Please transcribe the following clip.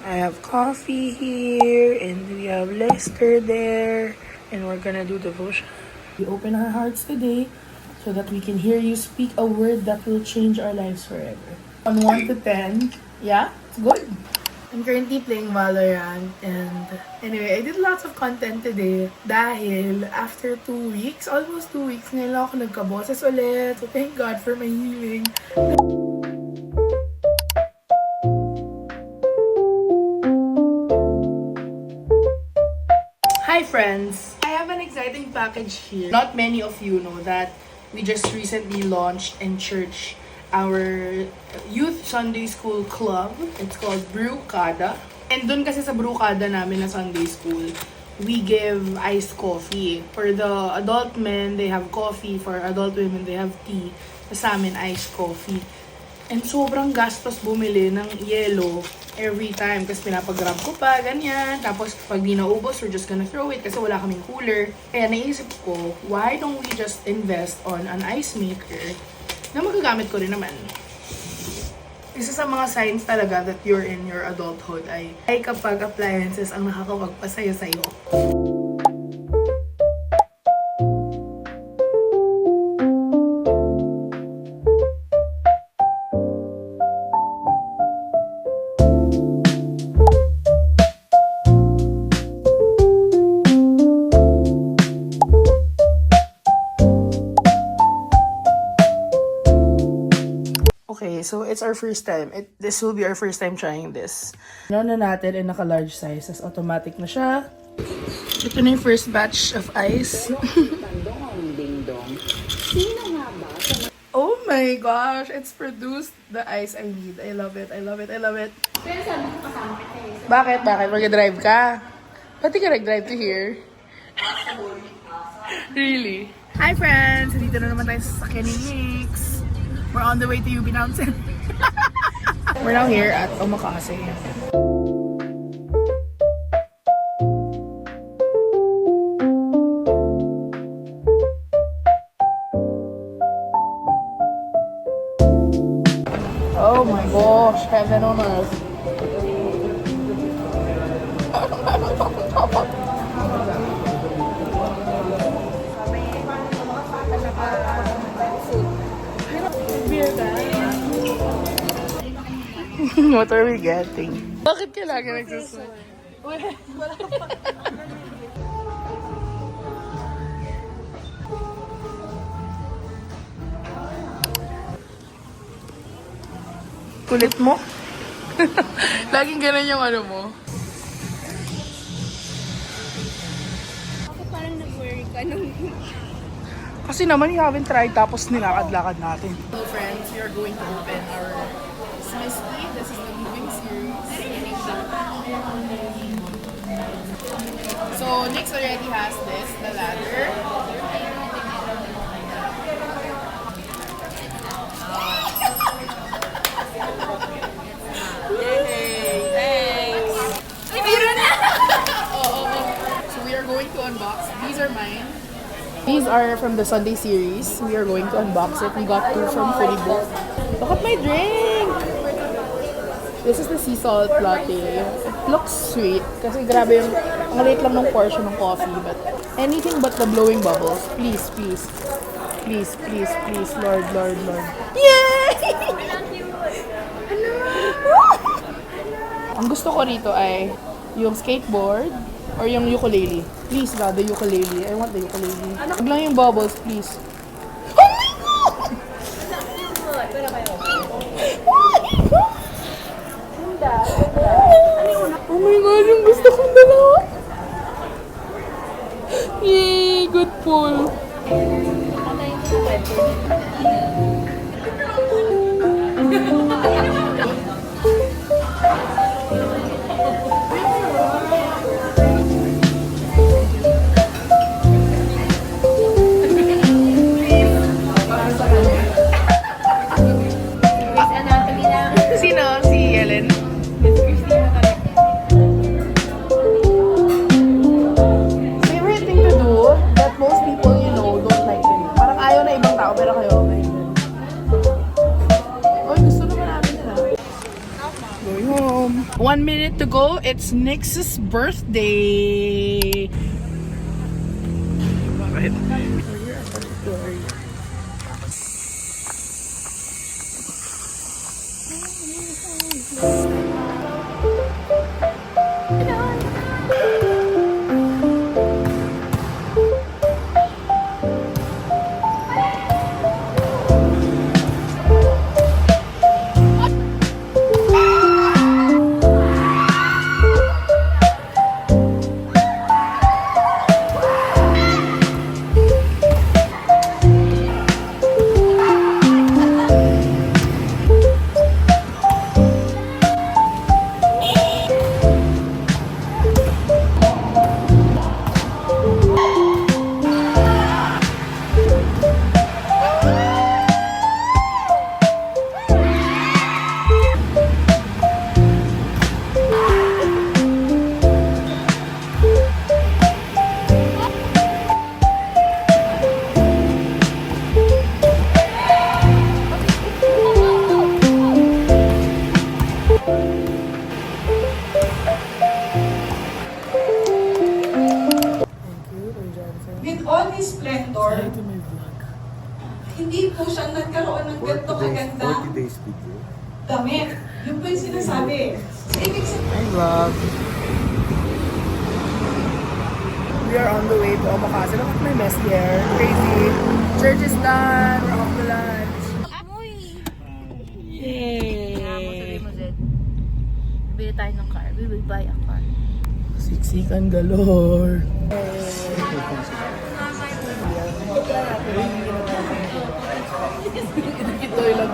I have coffee here, and we have Lester there, and we're gonna do devotion. We open our hearts today so that we can hear you speak a word that will change our lives forever. On 1 to 10, yeah, it's good. I'm currently playing Valorant, and anyway, I did lots of content today dahil after 2 weeks, almost 2 weeks, ngayon lang ako nagka-boses ulit. So thank God for my healing. Hi friends! I have an exciting package here. Not many of you know that we just recently launched in church our youth Sunday school club. It's called Brewkada. And dun kasi sa Brewkada namin na Sunday school, we give iced coffee. For the adult men, they have coffee. For adult women, they have tea. Sa amin, iced coffee. And sobrang gastos bumili ng yelo every time. Kasi pinapag-grab ko pa, ganyan. Tapos pag di naubos, we're just gonna throw it kasi wala kaming cooler. Kaya naisip ko, why don't we just invest on an ice maker na magagamit ko rin naman. Isa sa mga signs talaga that you're in your adulthood ay kapag appliances ang nakakapagpasaya sa'yo. Okay, so it's our first time. This will be our first time trying this. Ano na natin ay naka-large size. As automatic na siya. Ito na yung first batch of ice. Oh my gosh! It's produced the ice I need. I love it. I love it. I love it. Bakit? Bakit? Mag-drive ka? Ba't di ka nag-drive to here? Really? Hi friends! Dito na naman tayo sa sasakyan ni Nix. We're on the way to UB Townsend. We're now here at Omakase. Oh my gosh, heaven on earth. What are we getting? Bakit ka lagi nagsusunod? Kulit mo? Laging ganun yung ano mo. Ako parang nag-worry ka nung... Kasi naman you haven't tried tapos nilakad-lakad natin. Hello friends, we are going to open our Smiski. This is the moving series. So Nix already has this, the ladder. Yay! Thanks! So we are going to unbox. These are mine. These are from the Sunday series. We are going to unbox it. We got 2 from Pretty Book. Look at my drink! This is the sea salt latte. It looks sweet. Kasi grabe yung, ang late lang ng portion ng coffee. But anything but the blowing bubbles. Please, please. Please, please, please. Lord, Lord, Lord. Yay! Ang gusto ko rito ay yung skateboard or yung ukulele. Please, God, the ukulele. I want the ukulele. Huwag lang yung bubbles, please. Oh my God! Oh my God, yung gusto kong dalawa. Yay! Good pull. Favorite thing to do that most people you know don't like to do. Parang ayaw na ibang tao pero kayo okay. 1 minute to go. It's Nix's birthday. Right. With all his splendor, hindi po siya nagkaroon ng ganito kagandang 40 days video. damit. Yun po yung sinasabi. So, ibig sabihin, I love. We are on the way to Omakase. Look at my mess here. Crazy. Church is done. We're off to lunch. Yay! Bili tayo ng car. We will buy a car. Siksikan galore. Ito lang